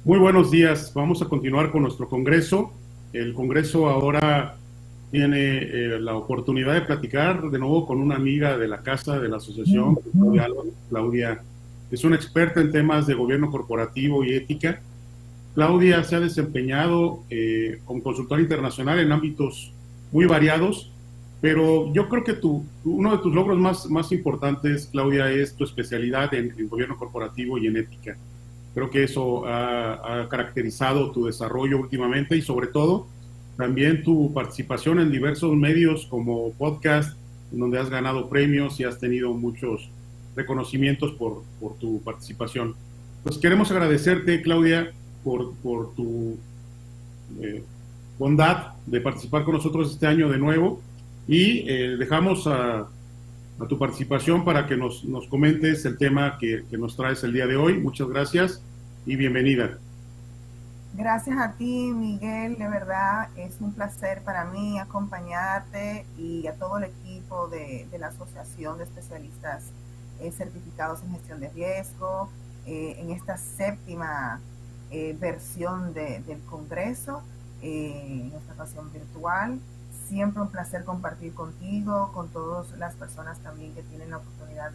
Muy buenos días. Vamos a continuar con nuestro congreso. El congreso ahora tiene la oportunidad de platicar de nuevo con una amiga de la casa de la asociación, Claudia Álvarez. Claudia es una experta en temas de gobierno corporativo y ética. Claudia se ha desempeñado como consultora internacional en ámbitos muy variados, pero yo creo que uno de tus logros más importantes, Claudia, es tu especialidad en gobierno corporativo y en ética. Creo que eso ha caracterizado tu desarrollo últimamente y sobre todo también tu participación en diversos medios como podcast, en donde has ganado premios y has tenido muchos reconocimientos por tu participación. Pues queremos agradecerte, Claudia, por tu eh, bondad de participar con nosotros este año de nuevo y dejamos a tu participación para que nos comentes el tema que nos traes el día de hoy. Muchas gracias y bienvenida. Gracias a ti, Miguel. De verdad es un placer para mí acompañarte y a todo el equipo de la Asociación de Especialistas Certificados en Gestión de Riesgo en esta séptima versión del Congreso, en esta ocasión virtual. Siempre un placer compartir contigo, con todas las personas también que tienen la oportunidad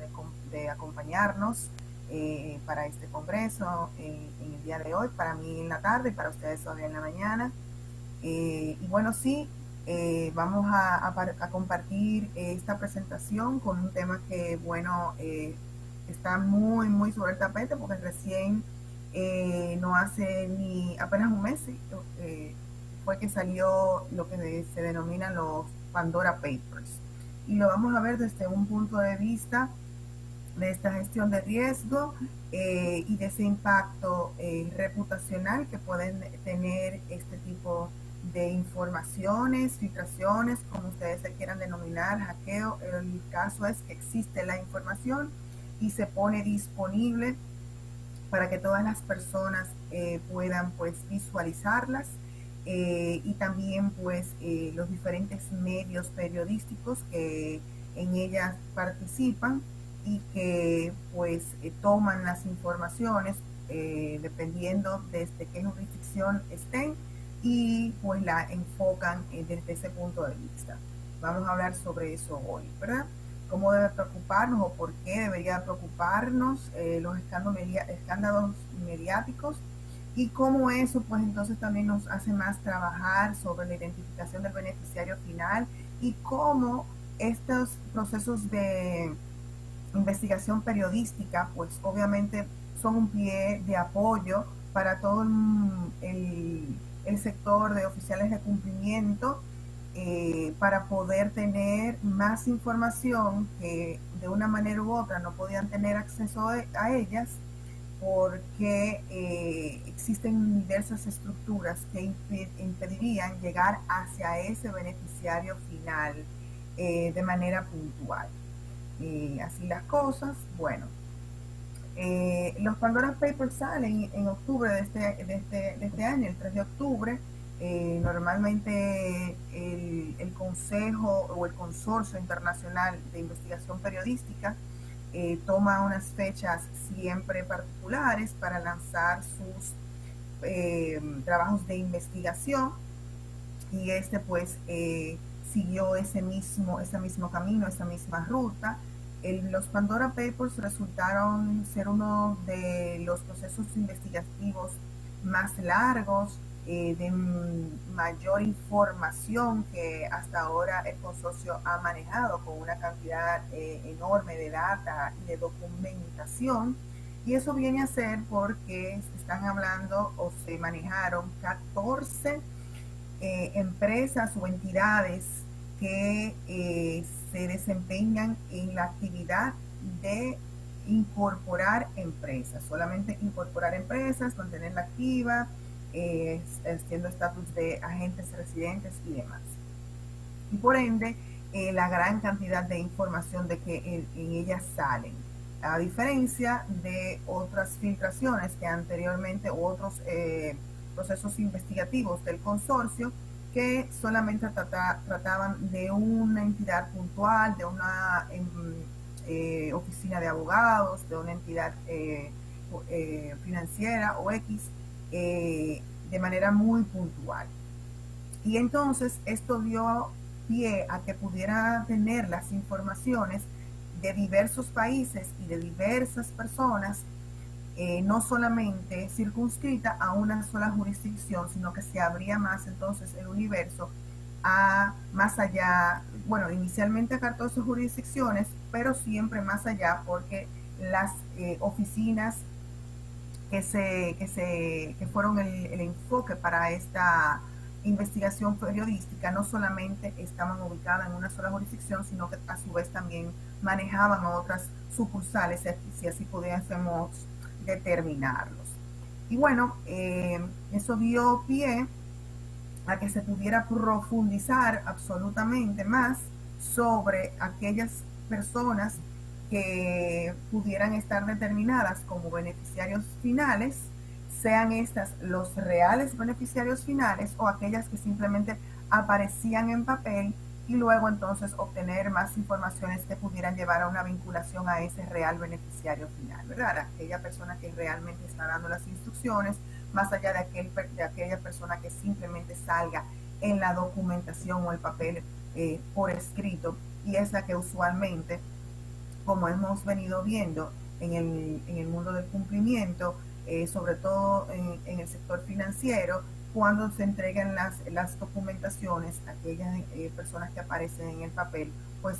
de acompañarnos para este congreso en el día de hoy, para mí en la tarde y para ustedes todavía en la mañana. Y bueno, sí, vamos a compartir esta presentación con un tema que, bueno, está muy sobre el tapete porque recién, no hace ni apenas un mes, fue que salió lo que se denominan los Pandora Papers. Y lo vamos a ver desde un punto de vista de esta gestión de riesgo y de ese impacto reputacional que pueden tener este tipo de informaciones, filtraciones, como ustedes se quieran denominar, hackeo. El caso es que existe la información y se pone disponible para que todas las personas puedan pues visualizarlas y también pues los diferentes medios periodísticos que en ellas participan y que pues toman las informaciones dependiendo desde qué jurisdicción estén y pues la enfocan desde ese punto de vista. Vamos a hablar sobre eso hoy, ¿verdad? Cómo debe preocuparnos o por qué debería preocuparnos los escándalos mediáticos y cómo eso pues entonces también nos hace más trabajar sobre la identificación del beneficiario final y cómo estos procesos de investigación periodística pues obviamente son un pie de apoyo para todo el sector de oficiales de cumplimiento para poder tener más información que de una manera u otra no podían tener acceso a ellas porque existen diversas estructuras que impedirían llegar hacia ese beneficiario final de manera puntual. Así las cosas, bueno, los Pandora Papers salen en octubre de este año, el 3 de octubre. Normalmente el Consejo o el Consorcio Internacional de Investigación Periodística toma unas fechas siempre particulares para lanzar sus trabajos de investigación y este pues siguió ese mismo camino, esa misma ruta. Los Pandora Papers resultaron ser uno de los procesos investigativos más largos, de mayor información que hasta ahora el consorcio ha manejado con una cantidad enorme de data y de documentación. Y eso viene a ser porque se están hablando o se manejaron 14 empresas o entidades que se desempeñan en la actividad de incorporar empresas, solamente incorporar empresas, mantenerla activa, siendo estatus de agentes residentes y demás. Y por ende, la gran cantidad de información de que en ellas salen. A diferencia de otras filtraciones que anteriormente, u otros procesos investigativos del consorcio, que solamente trataban de una entidad puntual, de una oficina de abogados, de una entidad financiera o X, de manera muy puntual. Y entonces esto dio pie a que pudiera tener las informaciones de diversos países y de diversas personas, no solamente circunscrita a una sola jurisdicción, sino que se abría más entonces el universo a más allá, bueno, inicialmente a 14 jurisdicciones, pero siempre más allá, porque las oficinas que fueron el enfoque para esta investigación periodística no solamente estaban ubicadas en una sola jurisdicción, sino que a su vez también manejaban otras sucursales, si así pudiésemos determinarlos. Y bueno, eso dio pie a que se pudiera profundizar absolutamente más sobre aquellas personas que pudieran estar determinadas como beneficiarios finales, sean estas los reales beneficiarios finales o aquellas que simplemente aparecían en papel, y luego entonces obtener más informaciones que pudieran llevar a una vinculación a ese real beneficiario final, ¿verdad? Aquella persona que realmente está dando las instrucciones, más allá de aquella persona que simplemente salga en la documentación o el papel por escrito, y es la que usualmente, como hemos venido viendo en el mundo del cumplimiento, sobre todo en el sector financiero, cuando se entregan las documentaciones, aquellas personas que aparecen en el papel, pues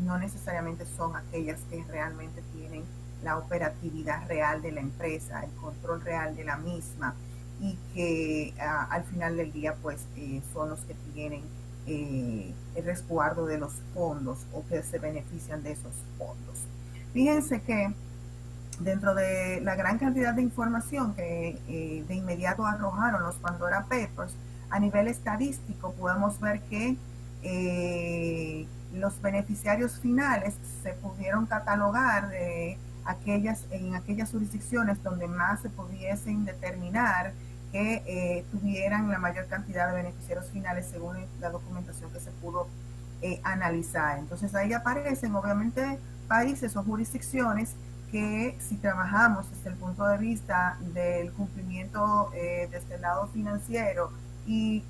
no necesariamente son aquellas que realmente tienen la operatividad real de la empresa, el control real de la misma, y que al final del día pues son los que tienen el resguardo de los fondos o que se benefician de esos fondos. Fíjense que dentro de la gran cantidad de información que de inmediato arrojaron los Pandora Papers, a nivel estadístico podemos ver que los beneficiarios finales se pudieron catalogar en aquellas jurisdicciones donde más se pudiesen determinar que tuvieran la mayor cantidad de beneficiarios finales según la documentación que se pudo analizar. Entonces ahí aparecen obviamente países o jurisdicciones que, si trabajamos desde el punto de vista del cumplimiento desde el lado financiero y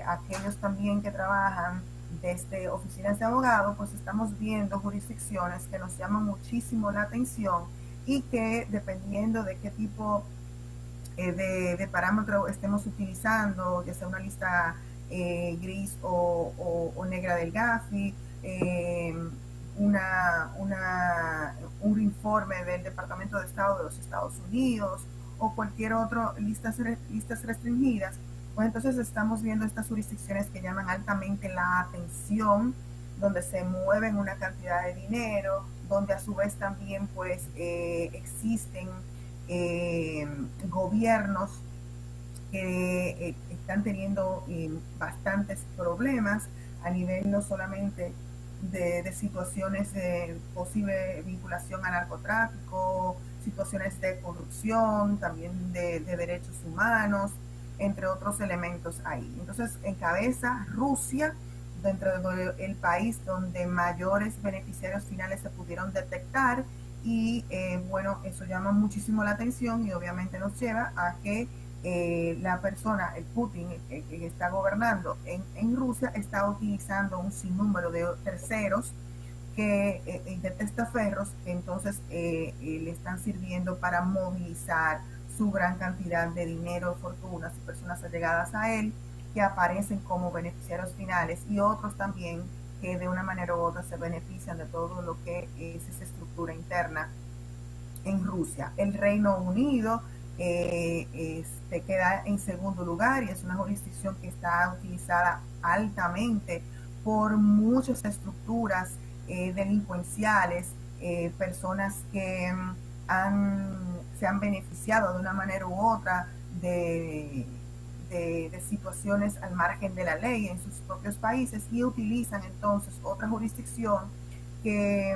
aquellos también que trabajan desde oficinas de abogados, pues estamos viendo jurisdicciones que nos llaman muchísimo la atención y que, dependiendo de qué tipo de parámetro estemos utilizando, ya sea una lista gris o negra del GAFI, un informe del Departamento de Estado de los Estados Unidos o cualquier otra listas restringidas, pues entonces estamos viendo estas jurisdicciones que llaman altamente la atención, donde se mueven una cantidad de dinero, donde a su vez también pues existen gobiernos que están teniendo bastantes problemas a nivel no solamente de situaciones de posible vinculación a narcotráfico, situaciones de corrupción, también de derechos humanos, entre otros elementos ahí. Entonces encabeza Rusia dentro del país donde mayores beneficiarios finales se pudieron detectar, y bueno, eso llama muchísimo la atención y obviamente nos lleva a que la persona, el Putin, que está gobernando en Rusia, está utilizando un sinnúmero de terceros de testaferros que entonces le están sirviendo para movilizar su gran cantidad de dinero, fortunas y personas allegadas a él que aparecen como beneficiarios finales, y otros también que de una manera u otra se benefician de todo lo que es esa estructura interna en Rusia. El Reino Unido queda en segundo lugar y es una jurisdicción que está utilizada altamente por muchas estructuras delincuenciales, personas que se han beneficiado de una manera u otra de situaciones al margen de la ley en sus propios países, y utilizan entonces otra jurisdicción que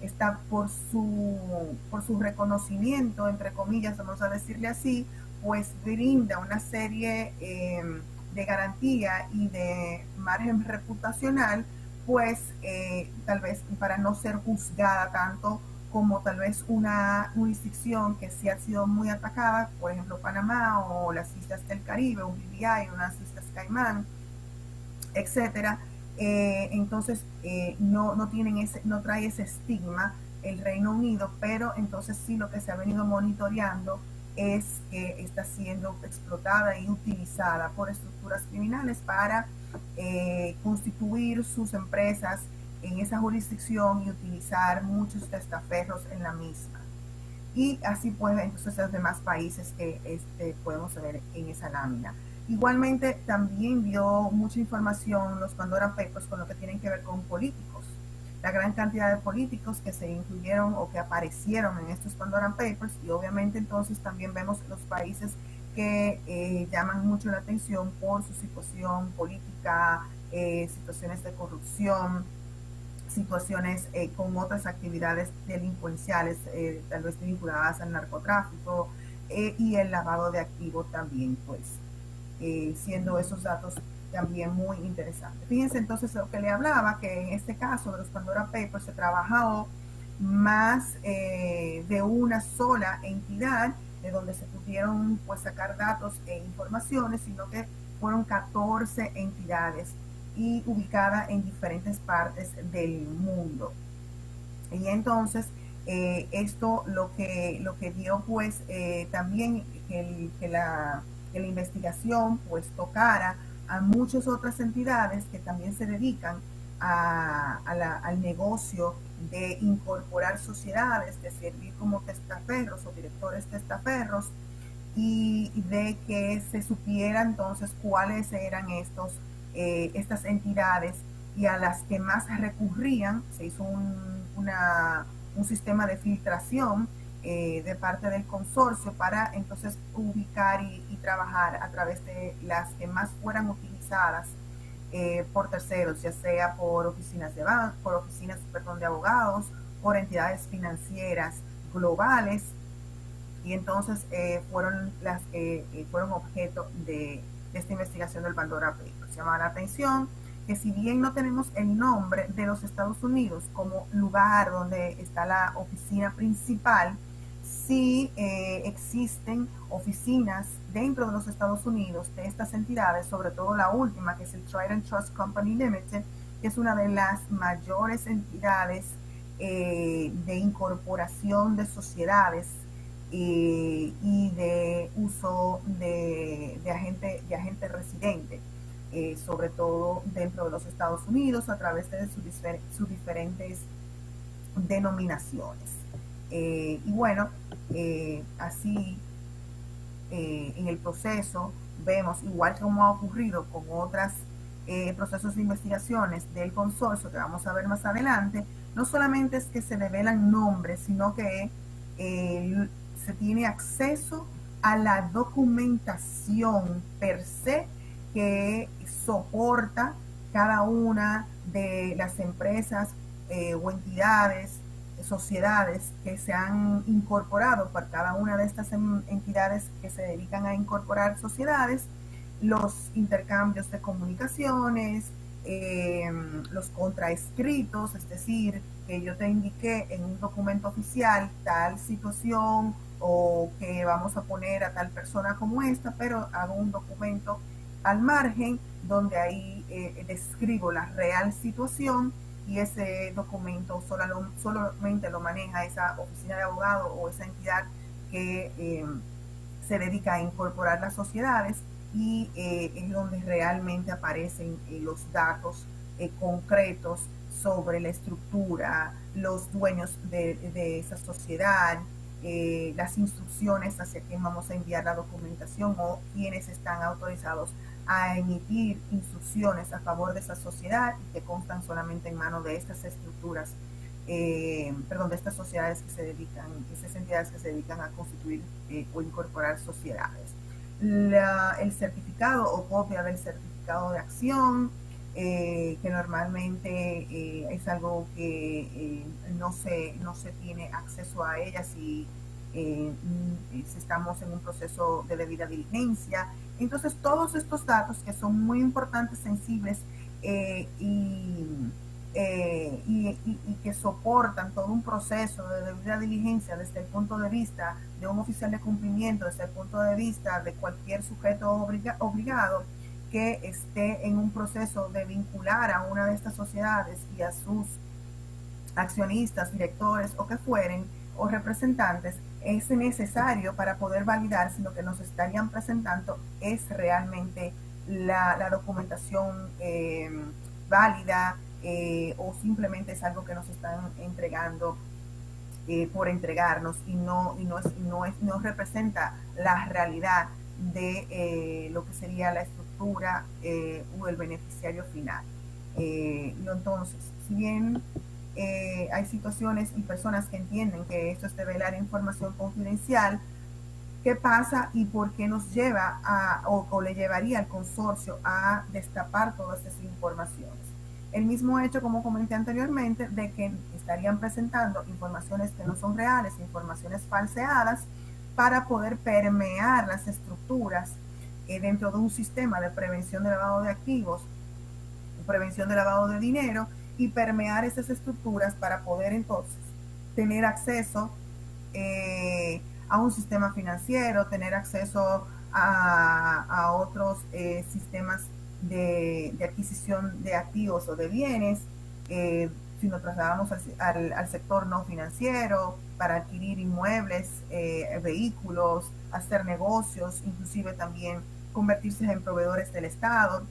está por su reconocimiento, entre comillas, vamos a decirle así, pues brinda una serie de garantía y de margen reputacional, pues tal vez para no ser juzgada tanto como tal vez una jurisdicción que sí ha sido muy atacada, por ejemplo Panamá o las islas del Caribe, un BVI, unas islas Caimán, etcétera. Entonces no tienen no trae ese estigma el Reino Unido, pero entonces sí lo que se ha venido monitoreando es que está siendo explotada y utilizada por estructuras criminales para constituir sus empresas en esa jurisdicción y utilizar muchos testaferros en la misma. Y así pues entonces los demás países que podemos ver en esa lámina. Igualmente también dio mucha información los Pandora Papers con lo que tienen que ver con políticos. La gran cantidad de políticos que se incluyeron o que aparecieron en estos Pandora Papers, y obviamente entonces también vemos los países que llaman mucho la atención por su situación política, situaciones de corrupción, situaciones con otras actividades delincuenciales, tal vez vinculadas al narcotráfico y el lavado de activos también, pues, siendo esos datos también muy interesantes. Fíjense entonces lo que le hablaba, que en este caso de los Pandora Papers se trabajó más de una sola entidad de donde se pudieron pues sacar datos e informaciones, sino que fueron 14 entidades y ubicada en diferentes partes del mundo. Y entonces esto lo que dio pues también que la investigación pues tocara a muchas otras entidades que también se dedican al negocio de incorporar sociedades, de servir como testaferros o directores testaferros, y de que se supiera entonces cuáles eran estas entidades y a las que más recurrían. Se hizo un sistema de filtración de parte del consorcio para entonces ubicar y trabajar a través de las que más fueran utilizadas por terceros, ya sea por oficinas de abogados, por entidades financieras globales, y entonces fueron las que fueron objeto de esta investigación del Pandora Papers. Llama la atención que si bien no tenemos el nombre de los Estados Unidos como lugar donde está la oficina principal, sí existen oficinas dentro de los Estados Unidos de estas entidades, sobre todo la última, que es el Trident Trust Company Limited, que es una de las mayores entidades de incorporación de sociedades y de uso de agente residente, sobre todo dentro de los Estados Unidos a través de sus diferentes denominaciones. Y bueno, así en el proceso vemos, igual como ha ocurrido con otros procesos de investigaciones del consorcio que vamos a ver más adelante, no solamente es que se develan nombres, sino que se tiene acceso a la documentación per se que soporta cada una de las empresas o entidades, sociedades que se han incorporado por cada una de estas entidades que se dedican a incorporar sociedades, los intercambios de comunicaciones, los contraescritos, es decir, que yo te indiqué en un documento oficial tal situación, o que vamos a poner a tal persona como esta, pero hago un documento al margen donde ahí describo la real situación, y ese documento solamente lo maneja esa oficina de abogado o esa entidad que se dedica a incorporar las sociedades, y es donde realmente aparecen los datos concretos sobre la estructura, los dueños de esa sociedad, las instrucciones hacia quién vamos a enviar la documentación o quienes están autorizados a emitir instrucciones a favor de esa sociedad, y que constan solamente en manos de estas estructuras, de estas sociedades que se dedican, esas entidades que se dedican a constituir o incorporar sociedades. El certificado o copia del certificado de acción, que normalmente es algo que no se tiene acceso a ella si estamos en un proceso de debida diligencia. Entonces, todos estos datos que son muy importantes, sensibles y y que soportan todo un proceso de debida diligencia desde el punto de vista de un oficial de cumplimiento, desde el punto de vista de cualquier sujeto obligado que esté en un proceso de vincular a una de estas sociedades y a sus accionistas, directores o que fueren, o representantes, es necesario para poder validar si lo que nos estarían presentando es realmente la documentación válida, o simplemente es algo que nos están entregando por entregarnos y no representa la realidad de lo que sería la estructura o el beneficiario final. Entonces, si bien hay situaciones y personas que entienden que esto es develar información confidencial, ¿qué pasa y por qué nos lleva o le llevaría al consorcio a destapar todas estas informaciones? El mismo hecho, como comenté anteriormente, de que estarían presentando informaciones que no son reales, informaciones falseadas, para poder permear las estructuras dentro de un sistema de prevención de lavado de activos, prevención de lavado de dinero, y permear esas estructuras para poder entonces tener acceso a un sistema financiero, tener acceso a otros sistemas de adquisición de activos o de bienes, si nos trasladamos al sector no financiero, para adquirir inmuebles, vehículos, hacer negocios, inclusive también convertirse en proveedores del Estado,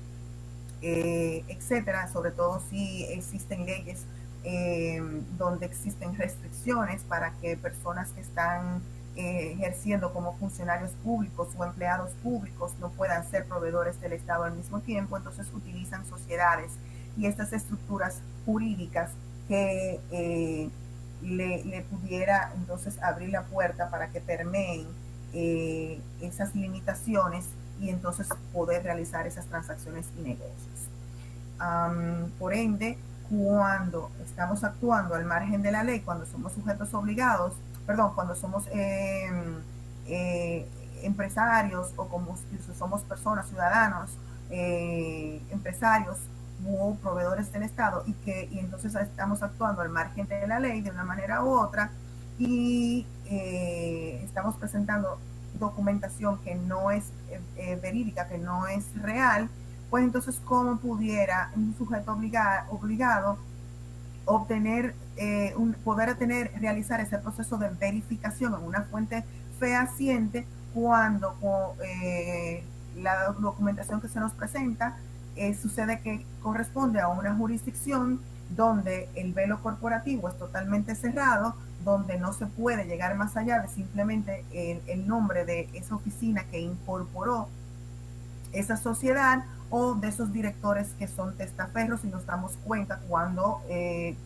etcétera, sobre todo si existen leyes donde existen restricciones para que personas que están ejerciendo como funcionarios públicos o empleados públicos no puedan ser proveedores del Estado al mismo tiempo. Entonces utilizan sociedades y estas estructuras jurídicas que le pudiera entonces abrir la puerta para que permeen esas limitaciones y entonces poder realizar esas transacciones y negocios. Por ende, cuando estamos actuando al margen de la ley, cuando somos sujetos obligados, cuando somos empresarios o como somos personas, ciudadanos, empresarios u proveedores del Estado y entonces estamos actuando al margen de la ley de una manera u otra y estamos presentando documentación que no es verídica, que no es real, pues entonces ¿cómo pudiera un sujeto obligado obtener, realizar ese proceso de verificación en una fuente fehaciente cuando la documentación que se nos presenta sucede que corresponde a una jurisdicción donde el velo corporativo es totalmente cerrado, donde no se puede llegar más allá de simplemente el nombre de esa oficina que incorporó esa sociedad o de esos directores que son testaferros y nos damos cuenta cuando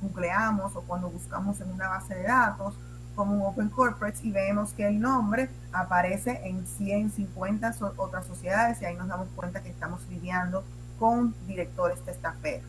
googleamos o cuando buscamos en una base de datos como un Open Corporates y vemos que el nombre aparece en 150 otras sociedades y ahí nos damos cuenta que estamos lidiando con directores testaferros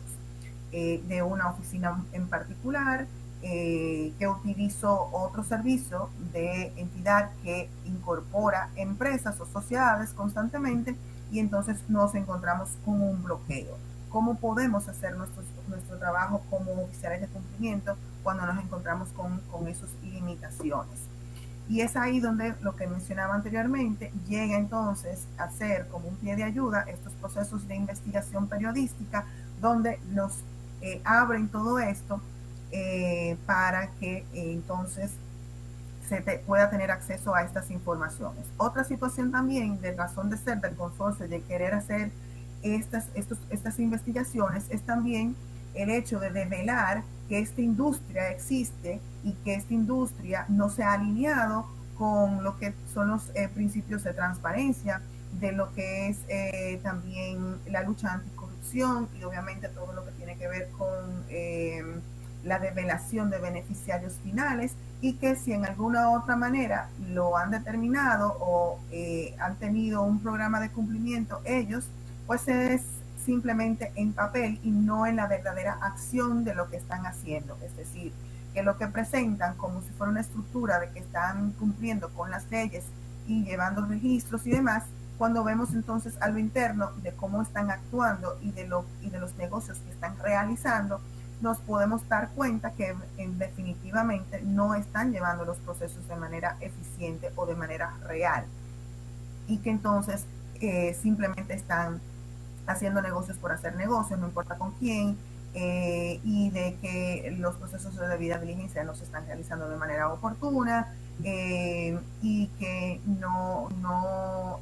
de una oficina en particular que utilizó otro servicio de entidad que incorpora empresas o sociedades constantemente y entonces nos encontramos con un bloqueo. ¿Cómo podemos hacer nuestro trabajo como oficiales de cumplimiento cuando nos encontramos con esas limitaciones? Y es ahí donde lo que mencionaba anteriormente llega entonces a ser como un pie de ayuda estos procesos de investigación periodística donde nos abren todo esto para que entonces pueda tener acceso a estas informaciones. Otra situación también de razón de ser del consorcio de querer hacer estas investigaciones es también el hecho de develar que esta industria existe y que esta industria no se ha alineado con lo que son los principios de transparencia, de lo que es también la lucha anticorrupción y obviamente todo lo que tiene que ver con la develación de beneficiarios finales y que si en alguna otra manera lo han determinado o han tenido un programa de cumplimiento ellos, pues es simplemente en papel y no en la verdadera acción de lo que están haciendo. Es decir, que lo que presentan como si fuera una estructura de que están cumpliendo con las leyes y llevando registros y demás, cuando vemos entonces a lo interno de cómo están actuando y de los negocios que están realizando, nos podemos dar cuenta que definitivamente no están llevando los procesos de manera eficiente o de manera real, y que entonces simplemente están haciendo negocios por hacer negocios, no importa con quién, y de que los procesos de debida diligencia no se están realizando de manera oportuna, y que no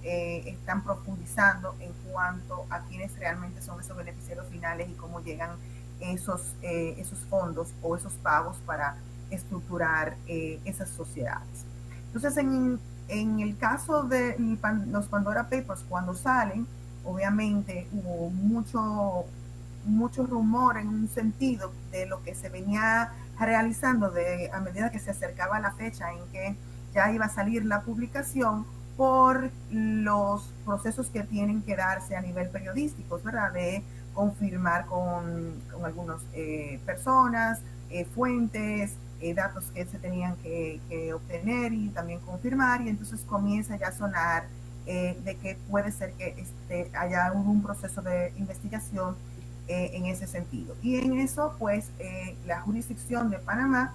están profundizando en cuanto a quiénes realmente son esos beneficiarios finales y cómo llegan esos fondos o esos pagos para estructurar esas sociedades. Entonces, en el caso de los Pandora Papers, cuando salen, obviamente hubo mucho rumor en un sentido de lo que se venía realizando a medida que se acercaba la fecha en que ya iba a salir la publicación, por los procesos que tienen que darse a nivel periodístico, ¿verdad? De confirmar con algunas personas, fuentes, datos que se tenían que obtener y también confirmar, y entonces comienza ya a sonar de que puede ser que haya un proceso de investigación en ese sentido. Y en eso, pues, la jurisdicción de Panamá,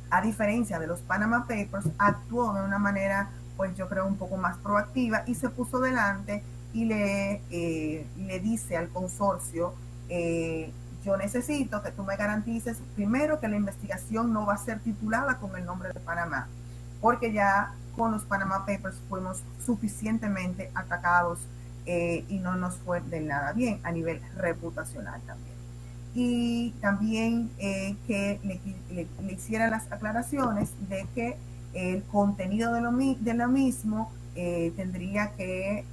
a diferencia de los Panama Papers, actuó de una manera, pues yo creo, un poco más proactiva, y se puso delante y le dice al consorcio, yo necesito que tú me garantices, primero, que la investigación no va a ser titulada con el nombre de Panamá, porque ya con los Panama Papers fuimos suficientemente atacados y no nos fue de nada bien a nivel reputacional también. Y también que le hiciera las aclaraciones de que el contenido de lo mismo tendría que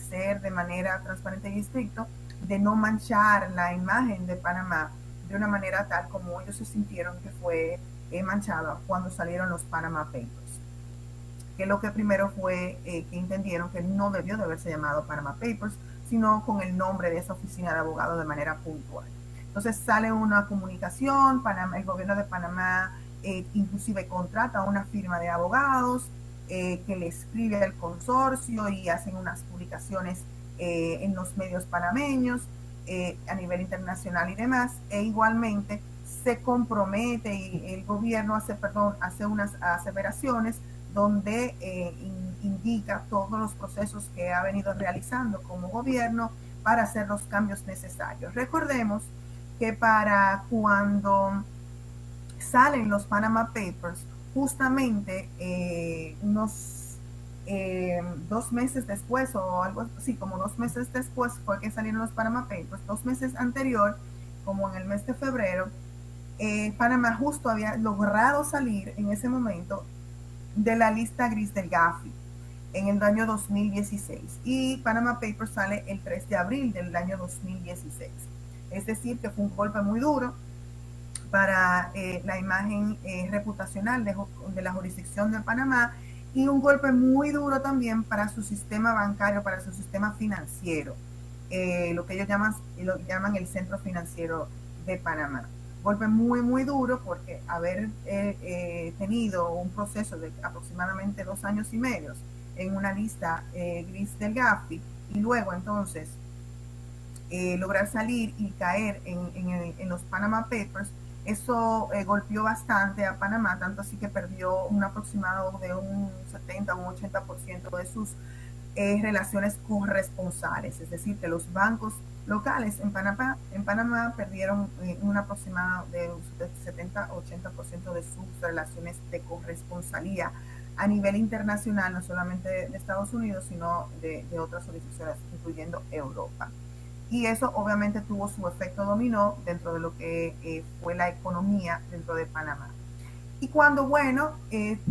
ser de manera transparente y estricto, de no manchar la imagen de Panamá de una manera tal como ellos se sintieron que fue manchada cuando salieron los Panama Papers. Que lo que primero fue que entendieron que no debió de haberse llamado Panama Papers, sino con el nombre de esa oficina de abogados de manera puntual. Entonces sale una comunicación, el gobierno de Panamá inclusive contrata a una firma de abogados que le escribe al consorcio y hacen unas publicaciones en los medios panameños a nivel internacional y demás, e igualmente se compromete y el gobierno hace unas aseveraciones donde indica todos los procesos que ha venido realizando como gobierno para hacer los cambios necesarios. Recordemos que para cuando salen los Panama Papers, justamente unos 2 meses después, o algo así, como 2 meses después fue que salieron los Panama Papers. 2 meses anterior, como en el mes de febrero, Panamá justo había logrado salir en ese momento de la lista gris del Gafi en el año 2016, y Panama Papers sale el 3 de abril del año 2016. Es decir, que fue un golpe muy duro para la imagen reputacional de la jurisdicción de Panamá, y un golpe muy duro también para su sistema bancario, para su sistema financiero, lo que ellos llaman el centro financiero de Panamá. Golpe muy, muy duro, porque haber tenido un proceso de aproximadamente 2 años y medio en una lista gris del Gafi, y luego entonces lograr salir y caer en los Panama Papers, eso golpeó bastante a Panamá, tanto así que perdió un aproximado de un 70 o un 80% de sus relaciones corresponsales, es decir, que los bancos locales en Panamá perdieron un aproximado de un 70-80% de sus relaciones de corresponsalía a nivel internacional, no solamente de Estados Unidos, sino de otras jurisdicciones, incluyendo Europa. Y eso obviamente tuvo su efecto dominó dentro de lo que fue la economía dentro de Panamá. Y cuando, bueno,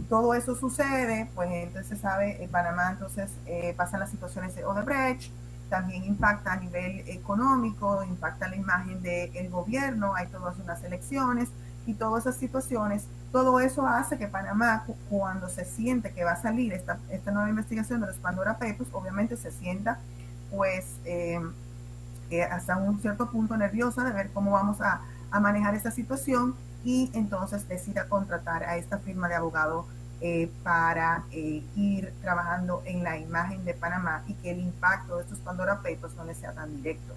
todo eso sucede, pues entonces se sabe, en Panamá entonces pasan las situaciones de Odebrecht, también impacta a nivel económico, impacta la imagen del gobierno, hay todas unas elecciones y todas esas situaciones, todo eso hace que Panamá, cuando se siente que va a salir esta nueva investigación de los Pandora Papers, obviamente se sienta pues hasta un cierto punto nerviosa de ver cómo vamos a manejar esta situación, y entonces decida contratar a esta firma de abogados para ir trabajando en la imagen de Panamá y que el impacto de estos Pandora Papers no le sea tan directo.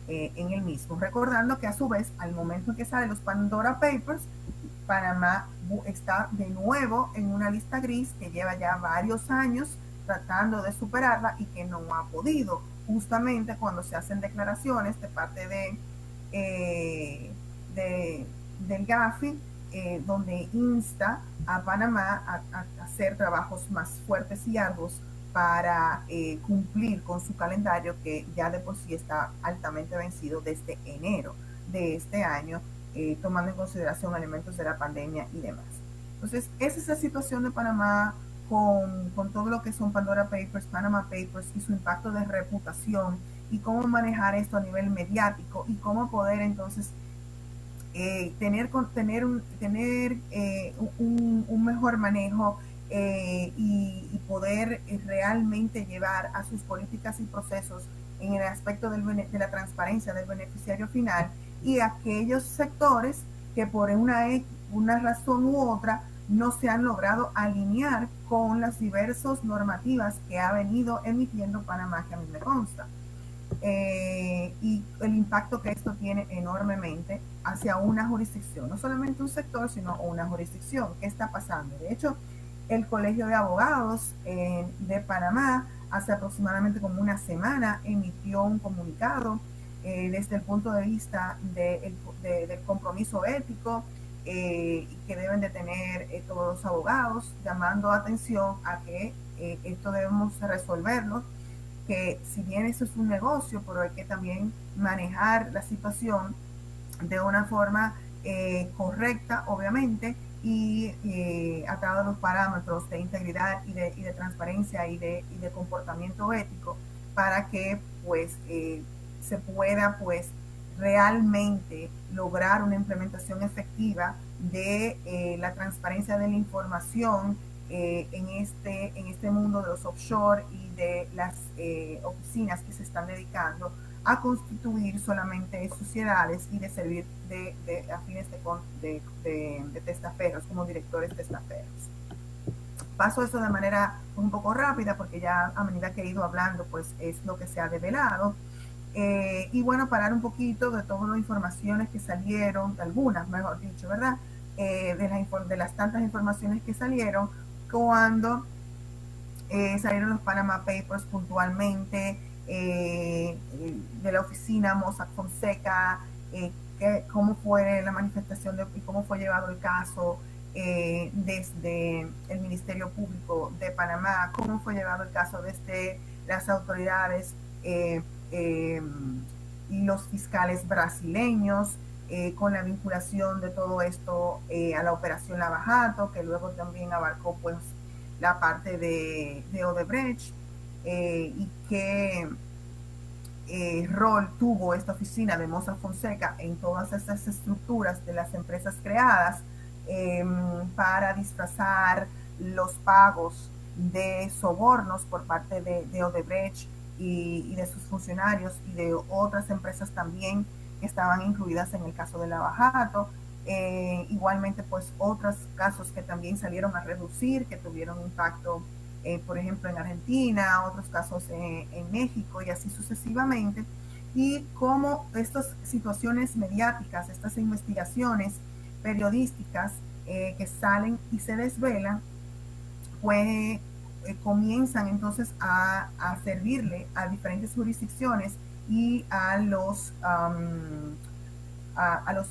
en el mismo. Recordando que a su vez, al momento en que salen los Pandora Papers, Panamá está de nuevo en una lista gris que lleva ya varios años tratando de superarla y que no ha podido, justamente cuando se hacen declaraciones de parte del GAFI, donde insta a Panamá a hacer trabajos más fuertes y arduos para cumplir con su calendario, que ya de por sí está altamente vencido desde enero de este año, tomando en consideración elementos de la pandemia y demás. Entonces, esa es la situación de Panamá con todo lo que son Pandora Papers, Panama Papers y su impacto de reputación, y cómo manejar esto a nivel mediático y cómo poder entonces tener un mejor manejo y poder realmente llevar a sus políticas y procesos en el aspecto de la transparencia del beneficiario final, y aquellos sectores que por una razón u otra no se han logrado alinear con las diversas normativas que ha venido emitiendo Panamá, que a mí me consta. Y el impacto que esto tiene enormemente hacia una jurisdicción, no solamente un sector, sino una jurisdicción. ¿Qué está pasando? De hecho, el Colegio de Abogados de Panamá hace aproximadamente como una semana emitió un comunicado desde el punto de vista del compromiso ético que deben de tener todos los abogados, llamando atención a que esto debemos resolverlo, que si bien eso es un negocio, pero hay que también manejar la situación de una forma correcta, obviamente, y atado a los parámetros de integridad y de transparencia y de comportamiento ético, para que pues se pueda pues realmente lograr una implementación efectiva de la transparencia de la información en este mundo de los offshore y de las oficinas que se están dedicando a constituir solamente sociedades y de servir a fines de testaferros, como directores testaferros. Paso eso de manera un poco rápida porque ya a medida que he ido hablando pues es lo que se ha develado. Y bueno, parar un poquito de todas las informaciones que salieron, algunas mejor dicho, ¿verdad? De las tantas informaciones que salieron cuando salieron los Panama Papers puntualmente, de la oficina Mossack Fonseca, cómo fue la manifestación y cómo fue llevado el caso desde el Ministerio Público de Panamá, cómo fue llevado el caso desde las autoridades y los fiscales brasileños, con la vinculación de todo esto a la operación Lava Jato, que luego también abarcó pues la parte de Odebrecht, y qué rol tuvo esta oficina de Mossack Fonseca en todas estas estructuras de las empresas creadas para disfrazar los pagos de sobornos por parte de Odebrecht y de sus funcionarios y de otras empresas también que estaban incluidas en el caso de Lava Jato. Igualmente pues otros casos que también salieron a reducir, que tuvieron impacto por ejemplo en Argentina, otros casos en México y así sucesivamente, y cómo estas situaciones mediáticas, estas investigaciones periodísticas que salen y se desvelan, pues comienzan entonces a servirle a diferentes jurisdicciones y a los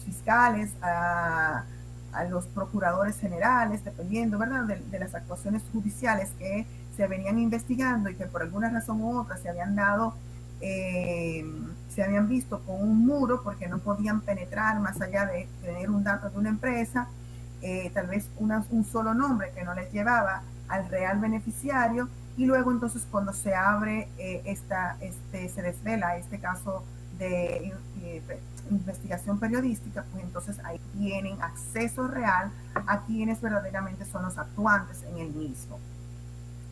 fiscales, a los procuradores generales, dependiendo, ¿verdad?, de las actuaciones judiciales que se venían investigando y que por alguna razón u otra se habían visto con un muro porque no podían penetrar más allá de tener un dato de una empresa, tal vez un solo nombre que no les llevaba al real beneficiario, y luego entonces cuando se abre se desvela este caso de investigación periodística, pues entonces ahí tienen acceso real a quienes verdaderamente son los actuantes en el mismo.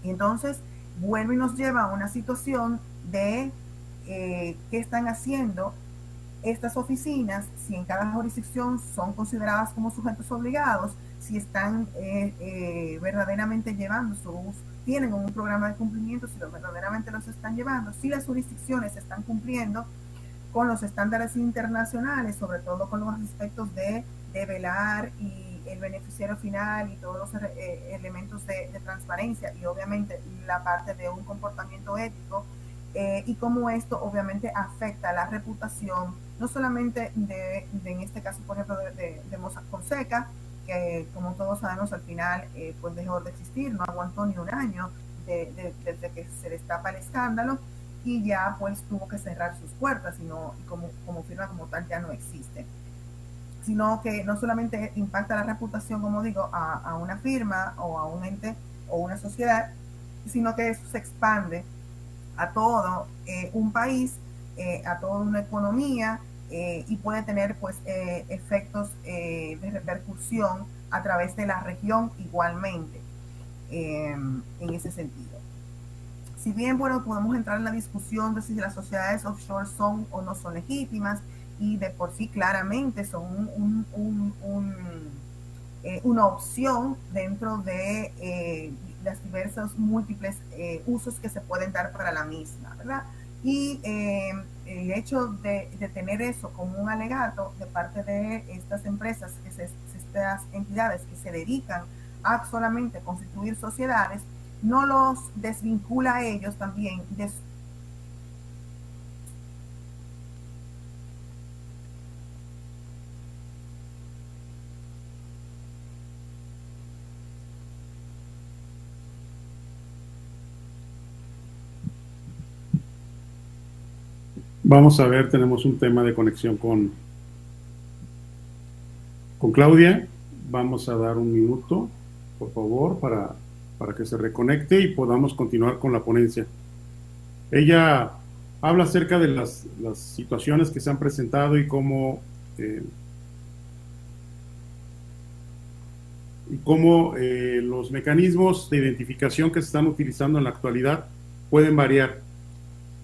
Y entonces vuelve y nos lleva a una situación de qué están haciendo estas oficinas, si en cada jurisdicción son consideradas como sujetos obligados, si están verdaderamente llevando tienen un programa de cumplimiento, si verdaderamente los están llevando, si las jurisdicciones están cumpliendo con los estándares internacionales, sobre todo con los aspectos de velar y el beneficiario final y todos los elementos de transparencia y obviamente la parte de un comportamiento ético, y cómo esto obviamente afecta la reputación, no solamente en este caso, por ejemplo, de Mossack Fonseca, que como todos sabemos al final pues dejó de existir, no aguantó ni un año desde que se destapa el escándalo y ya pues tuvo que cerrar sus puertas y como firma como tal ya no existe, sino que no solamente impacta la reputación, como digo, a una firma o a un ente o una sociedad, sino que eso se expande a todo un país, a toda una economía, y puede tener pues efectos de repercusión a través de la región igualmente, en ese sentido. Si bien, bueno, podemos entrar en la discusión de si las sociedades offshore son o no son legítimas, y de por sí claramente son una opción dentro de las diversos múltiples usos que se pueden dar para la misma, ¿verdad? Y el hecho de tener eso como un alegato de parte de estas empresas, estas entidades que se dedican a solamente constituir sociedades, no los desvincula a ellos también de Vamos a ver, tenemos un tema de conexión con Claudia. Vamos a dar un minuto, por favor, para que se reconecte y podamos continuar con la ponencia. Ella habla acerca de las situaciones que se han presentado y cómo los mecanismos de identificación que se están utilizando en la actualidad pueden variar.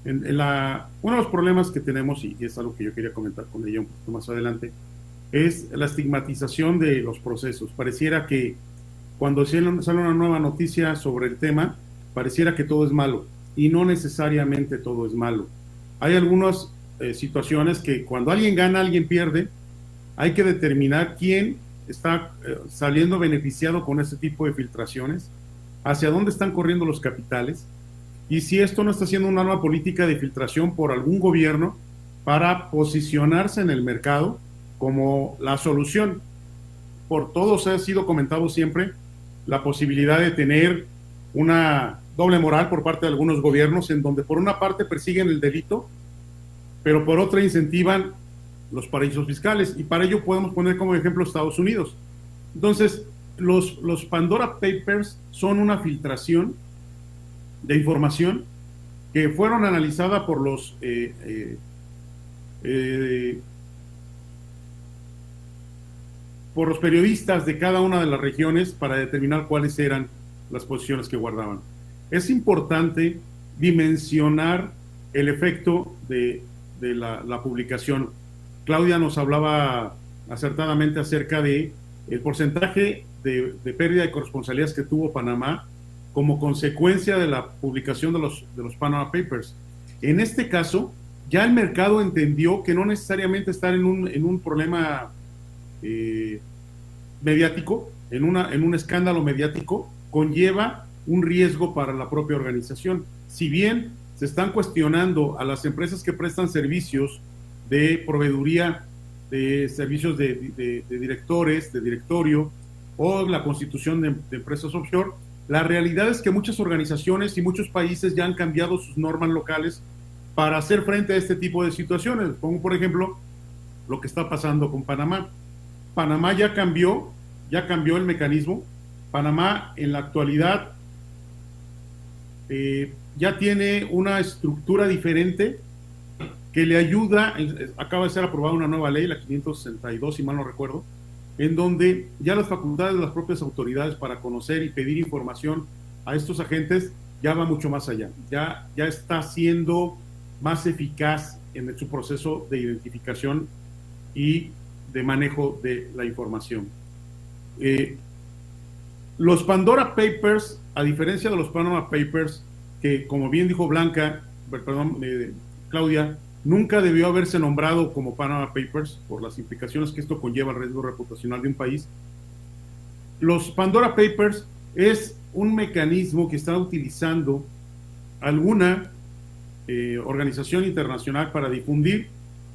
Uno de los problemas que tenemos, y es algo que yo quería comentar con ella un poquito más adelante, es la estigmatización de los procesos. Pareciera que cuando sale una nueva noticia sobre el tema, pareciera que todo es malo, y no necesariamente todo es malo. Hay algunas situaciones que cuando alguien gana, alguien pierde. Hay que determinar quién está saliendo beneficiado con ese tipo de filtraciones, hacia dónde están corriendo los capitales, y si esto no está siendo una nueva política de filtración por algún gobierno para posicionarse en el mercado como la solución. Por todos ha sido comentado siempre la posibilidad de tener una doble moral por parte de algunos gobiernos, en donde por una parte persiguen el delito, pero por otra incentivan los paraísos fiscales, y para ello podemos poner como ejemplo Estados Unidos. Entonces, los Pandora Papers son una filtración de información que fueron analizadas por los periodistas de cada una de las regiones para determinar cuáles eran las posiciones que guardaban. Es importante dimensionar el efecto de la publicación. Claudia nos hablaba acertadamente acerca de el porcentaje de pérdida de corresponsalías que tuvo Panamá como consecuencia de la publicación de los Panama Papers. En este caso, ya el mercado entendió que no necesariamente estar en un problema mediático, en un escándalo mediático, conlleva un riesgo para la propia organización. Si bien se están cuestionando a las empresas que prestan servicios de proveeduría, de servicios de directores, de directorio, o la constitución de empresas offshore, la realidad es que muchas organizaciones y muchos países ya han cambiado sus normas locales para hacer frente a este tipo de situaciones, como por ejemplo lo que está pasando con Panamá. Panamá ya cambió el mecanismo. Panamá en la actualidad ya tiene una estructura diferente que le ayuda. Acaba de ser aprobada una nueva ley, la 562, si mal no recuerdo, en donde ya las facultades de las propias autoridades para conocer y pedir información a estos agentes ya va mucho más allá. Ya está siendo más eficaz en su proceso de identificación y de manejo de la información. Los Pandora Papers, a diferencia de los Panama Papers, que como bien dijo Claudia, Nunca debió haberse nombrado como Panama Papers por las implicaciones que esto conlleva al riesgo reputacional de un país. Los Pandora Papers es un mecanismo que está utilizando alguna organización internacional para difundir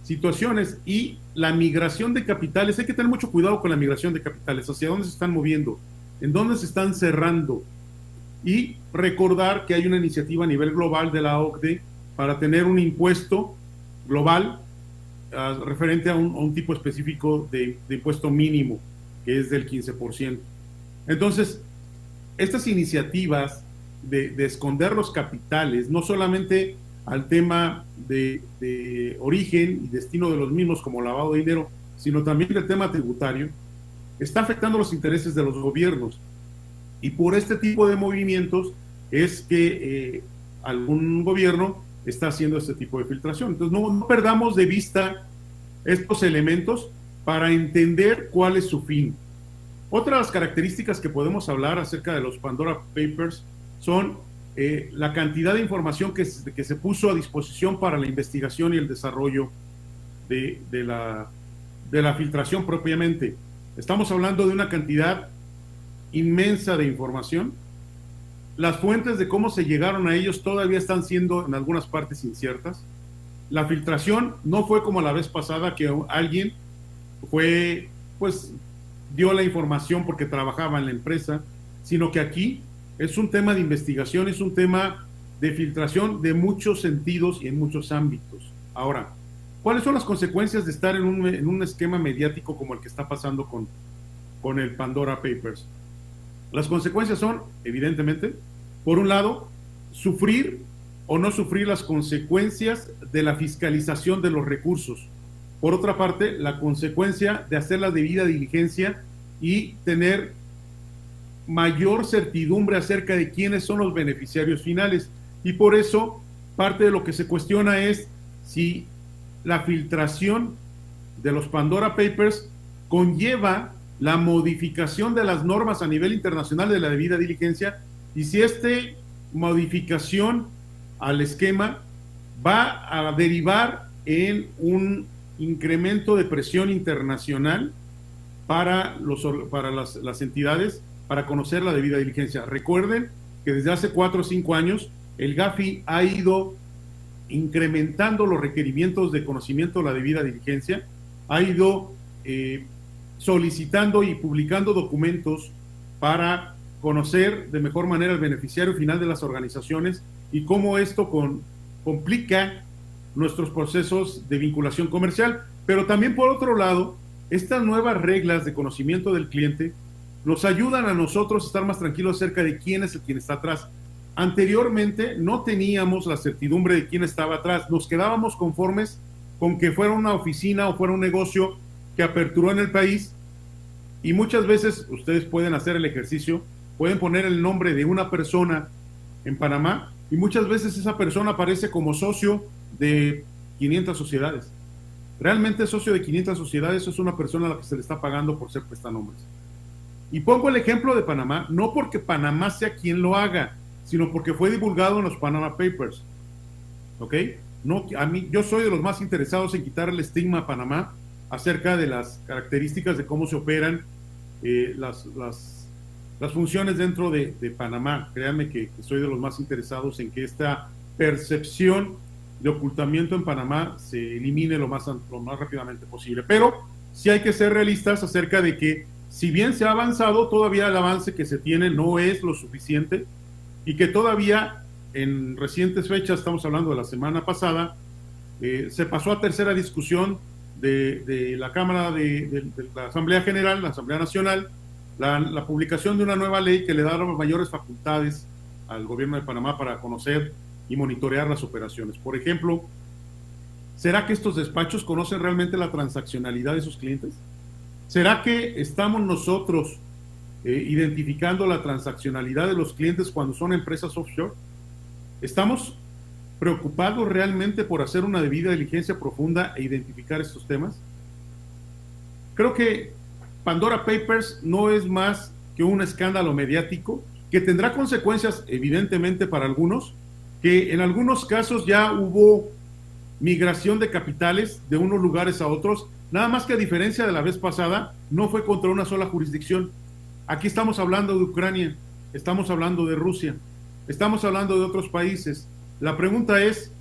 situaciones y la migración de capitales. Hay que tener mucho cuidado con la migración de capitales, hacia dónde se están moviendo, en dónde se están cerrando, y recordar que hay una iniciativa a nivel global de la OCDE para tener un impuesto global referente a un tipo específico de impuesto mínimo, que es del 15%. Entonces, estas iniciativas de esconder los capitales, no solamente al tema de origen y destino de los mismos como lavado de dinero, sino también del tema tributario, está afectando los intereses de los gobiernos. Y por este tipo de movimientos es que algún gobierno está haciendo este tipo de filtración. Entonces no perdamos de vista estos elementos para entender cuál es su fin. Otras características que podemos hablar acerca de los Pandora Papers son la cantidad de información que se puso a disposición para la investigación y el desarrollo de la filtración propiamente. Estamos hablando de una cantidad inmensa de información. Las fuentes de cómo se llegaron a ellos todavía están siendo en algunas partes inciertas. La filtración no fue como la vez pasada, que alguien dio la información porque trabajaba en la empresa, sino que aquí es un tema de investigación, es un tema de filtración de muchos sentidos y en muchos ámbitos. Ahora, ¿cuáles son las consecuencias de estar en un esquema mediático como el que está pasando con el Pandora Papers? Las consecuencias son, evidentemente, por un lado, sufrir o no sufrir las consecuencias de la fiscalización de los recursos. Por otra parte, la consecuencia de hacer la debida diligencia y tener mayor certidumbre acerca de quiénes son los beneficiarios finales. Y por eso, parte de lo que se cuestiona es si la filtración de los Pandora Papers conlleva la modificación de las normas a nivel internacional de la debida diligencia, y si esta modificación al esquema va a derivar en un incremento de presión internacional para las entidades para conocer la debida diligencia. Recuerden que desde hace 4 o 5 años el Gafi ha ido incrementando los requerimientos de conocimiento de la debida diligencia, ha ido solicitando y publicando documentos para conocer de mejor manera el beneficiario final de las organizaciones y cómo esto complica nuestros procesos de vinculación comercial. Pero también, por otro lado, estas nuevas reglas de conocimiento del cliente nos ayudan a nosotros a estar más tranquilos acerca de quién es quien está atrás. Anteriormente no teníamos la certidumbre de quién estaba atrás, nos quedábamos conformes con que fuera una oficina o fuera un negocio que aperturó en el país, y muchas veces ustedes pueden hacer el ejercicio, pueden poner el nombre de una persona en Panamá y muchas veces esa persona aparece como socio de 500 sociedades. Realmente socio de 500 sociedades es una persona a la que se le está pagando por ser prestanombres. Y pongo el ejemplo de Panamá, no porque Panamá sea quien lo haga, sino porque fue divulgado en los Panama Papers. ¿Ok? No, yo soy de los más interesados en quitar el estigma a Panamá acerca de las características de cómo se operan las funciones dentro de Panamá. Créanme que soy de los más interesados en que esta percepción de ocultamiento en Panamá se elimine lo más rápidamente posible. Pero sí hay que ser realistas acerca de que, si bien se ha avanzado, todavía el avance que se tiene no es lo suficiente, y que todavía en recientes fechas, estamos hablando de la semana pasada, se pasó a tercera discusión de la Cámara de la Asamblea General, la Asamblea Nacional, la publicación de una nueva ley que le da mayores facultades al gobierno de Panamá para conocer y monitorear las operaciones. Por ejemplo, ¿será que estos despachos conocen realmente la transaccionalidad de sus clientes? ¿Será que estamos nosotros identificando la transaccionalidad de los clientes cuando son empresas offshore? ¿Estamos preocupados realmente por hacer una debida diligencia profunda e identificar estos temas? Creo que Pandora Papers no es más que un escándalo mediático que tendrá consecuencias evidentemente para algunos, que en algunos casos ya hubo migración de capitales de unos lugares a otros, nada más que a diferencia de la vez pasada, no fue contra una sola jurisdicción. Aquí estamos hablando de Ucrania, estamos hablando de Rusia, estamos hablando de otros países. La pregunta es,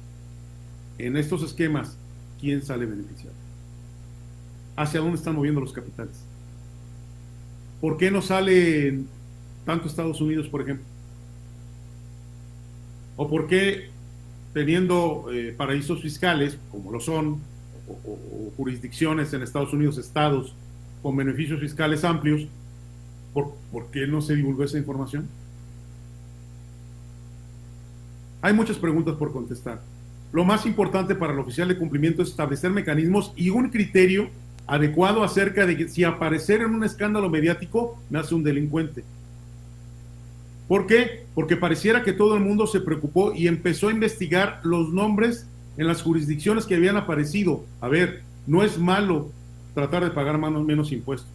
en estos esquemas, ¿quién sale beneficiado? ¿Hacia dónde están moviendo los capitales? ¿Por qué no sale tanto Estados Unidos, por ejemplo? ¿O por qué, teniendo paraísos fiscales, como lo son, o jurisdicciones en Estados Unidos, estados con beneficios fiscales amplios, ¿por qué no se divulgó esa información? Hay muchas preguntas por contestar. Lo más importante para el oficial de cumplimiento es establecer mecanismos y un criterio adecuado acerca de que si aparecer en un escándalo mediático me hace un delincuente. ¿Por qué? Porque pareciera que todo el mundo se preocupó y empezó a investigar los nombres en las jurisdicciones que habían aparecido. A ver, no es malo tratar de pagar menos impuestos.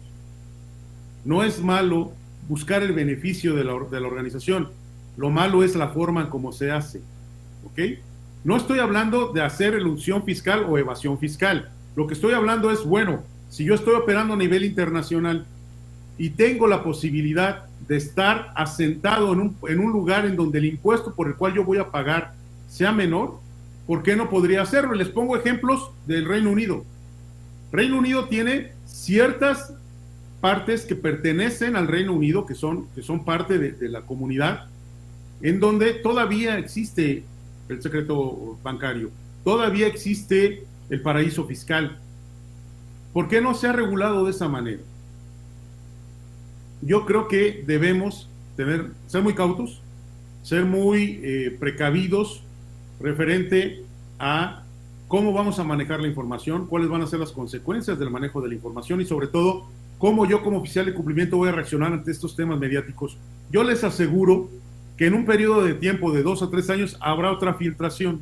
No es malo buscar el beneficio de la organización. Lo malo es la forma en cómo se hace. ¿Ok? No estoy hablando de hacer elusión fiscal o evasión fiscal. Lo que estoy hablando es, bueno, si yo estoy operando a nivel internacional y tengo la posibilidad de estar asentado en un lugar en donde el impuesto por el cual yo voy a pagar sea menor, ¿por qué no podría hacerlo? Les pongo ejemplos del Reino Unido. Reino Unido tiene ciertas partes que pertenecen al Reino Unido, que son parte de la comunidad, en donde todavía existe el secreto bancario, todavía existe el paraíso fiscal. ¿Por qué no se ha regulado de esa manera? Yo creo que debemos ser muy cautos, ser muy precavidos referente a cómo vamos a manejar la información, cuáles van a ser las consecuencias del manejo de la información y sobre todo, cómo yo como oficial de cumplimiento voy a reaccionar ante estos temas mediáticos. Yo les aseguro que en un periodo de tiempo de 2 a 3 años habrá otra filtración.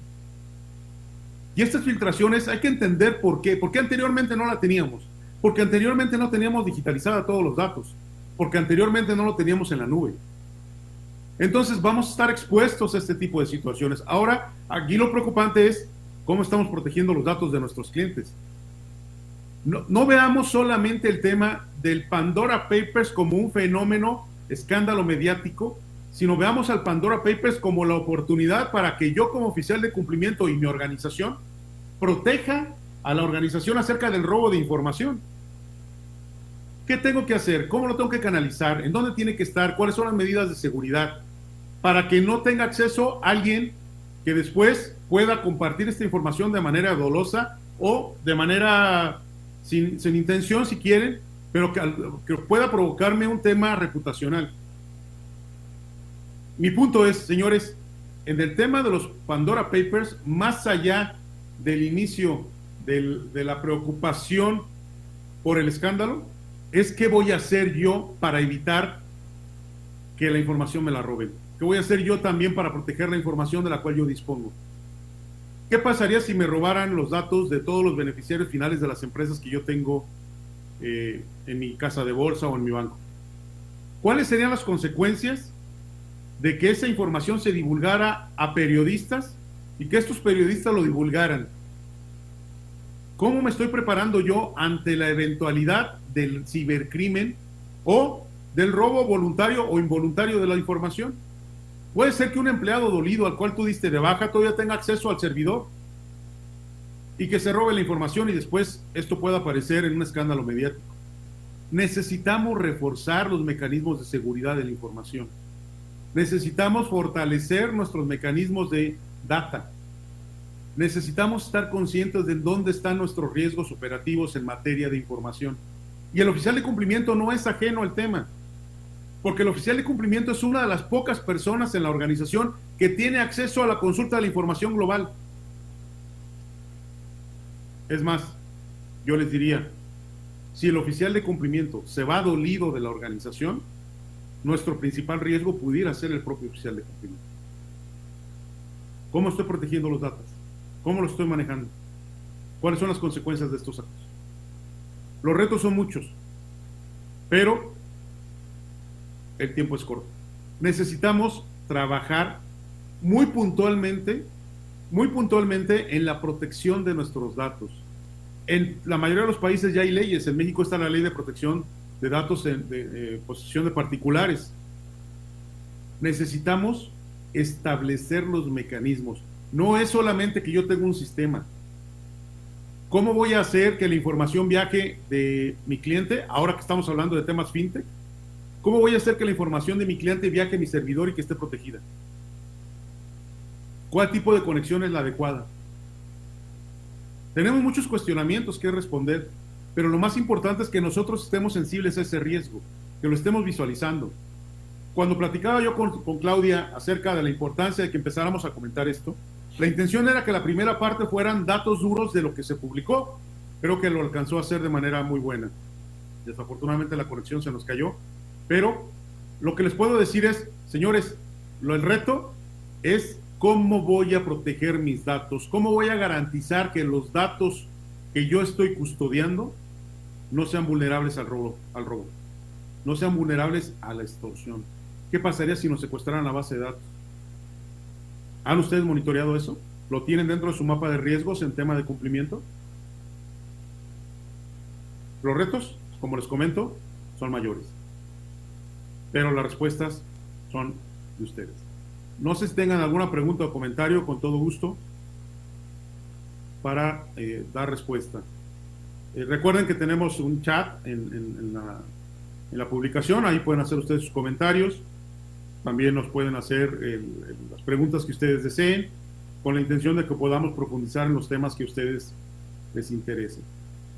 Y estas filtraciones hay que entender por qué. Porque anteriormente no la teníamos. Porque anteriormente no teníamos digitalizada todos los datos. Porque anteriormente no lo teníamos en la nube. Entonces vamos a estar expuestos a este tipo de situaciones. Ahora, aquí lo preocupante es cómo estamos protegiendo los datos de nuestros clientes. No veamos solamente el tema del Pandora Papers como un fenómeno, escándalo mediático, sino veamos al Pandora Papers como la oportunidad para que yo como oficial de cumplimiento y mi organización proteja a la organización acerca del robo de información. ¿Qué tengo que hacer? ¿Cómo lo tengo que canalizar? ¿En dónde tiene que estar? ¿Cuáles son las medidas de seguridad? Para que no tenga acceso a alguien que después pueda compartir esta información de manera dolosa o de manera sin intención, si quieren, pero que pueda provocarme un tema reputacional. Mi punto es, señores, en el tema de los Pandora Papers, más allá del inicio de la preocupación por el escándalo, es qué voy a hacer yo para evitar que la información me la roben. ¿Qué voy a hacer yo también para proteger la información de la cual yo dispongo? ¿Qué pasaría si me robaran los datos de todos los beneficiarios finales de las empresas que yo tengo en mi casa de bolsa o en mi banco? ¿Cuáles serían las consecuencias de que esa información se divulgara a periodistas y que estos periodistas lo divulgaran? ¿Cómo me estoy preparando yo ante la eventualidad del cibercrimen o del robo voluntario o involuntario de la información? Puede ser que un empleado dolido al cual tú diste de baja todavía tenga acceso al servidor y que se robe la información y después esto pueda aparecer en un escándalo mediático. Necesitamos reforzar los mecanismos de seguridad de la información. Necesitamos fortalecer nuestros mecanismos de data. Necesitamos estar conscientes de dónde están nuestros riesgos operativos en materia de información. Y el oficial de cumplimiento no es ajeno al tema, porque el oficial de cumplimiento es una de las pocas personas en la organización que tiene acceso a la consulta de la información global. Es más, yo les diría, si el oficial de cumplimiento se va dolido de la organización, nuestro principal riesgo pudiera ser el propio oficial de cumplimiento. ¿Cómo estoy protegiendo los datos? ¿Cómo lo estoy manejando? ¿Cuáles son las consecuencias de estos actos? Los retos son muchos, pero el tiempo es corto. Necesitamos trabajar muy puntualmente muy puntualmente en la protección de nuestros datos. En la mayoría de los países ya hay leyes. En México está la ley de protección de datos de posesión de particulares. Necesitamos establecer los mecanismos. No es solamente que yo tenga un sistema. ¿Cómo voy a hacer que la información viaje de mi cliente, ahora que estamos hablando de temas fintech? ¿Cómo voy a hacer que la información de mi cliente viaje a mi servidor y que esté protegida? ¿Cuál tipo de conexión es la adecuada? Tenemos muchos cuestionamientos que responder, pero lo más importante es que nosotros estemos sensibles a ese riesgo, que lo estemos visualizando. Cuando platicaba yo con Claudia acerca de la importancia de que empezáramos a comentar esto, la intención era que la primera parte fueran datos duros de lo que se publicó. Creo que lo alcanzó a hacer de manera muy buena. Desafortunadamente la conexión se nos cayó, pero lo que les puedo decir es, señores, el reto es cómo voy a proteger mis datos, cómo voy a garantizar que los datos que yo estoy custodiando no sean vulnerables al robo, no sean vulnerables a la extorsión. ¿Qué pasaría si nos secuestraran la base de datos? ¿Han ustedes monitoreado eso? ¿Lo tienen dentro de su mapa de riesgos en tema de cumplimiento? Los retos, como les comento, son mayores, pero las respuestas son de ustedes. No sé si tengan alguna pregunta o comentario, con todo gusto, para dar respuesta. Recuerden que tenemos un chat en la publicación, ahí pueden hacer ustedes sus comentarios, también nos pueden hacer las preguntas que ustedes deseen, con la intención de que podamos profundizar en los temas que a ustedes les interesen.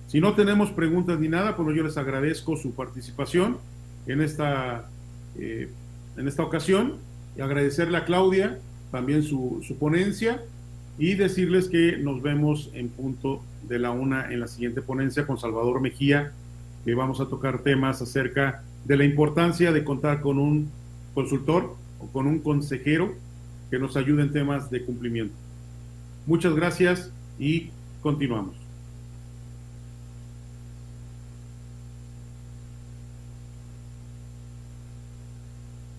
Si no tenemos preguntas ni nada, pues yo les agradezco su participación en esta ocasión, y agradecerle a Claudia también su ponencia, y decirles que nos vemos en punto de la 1 en la siguiente ponencia con Salvador Mejía, que vamos a tocar temas acerca de la importancia de contar con un consultor o con un consejero que nos ayude en temas de cumplimiento. Muchas gracias y continuamos.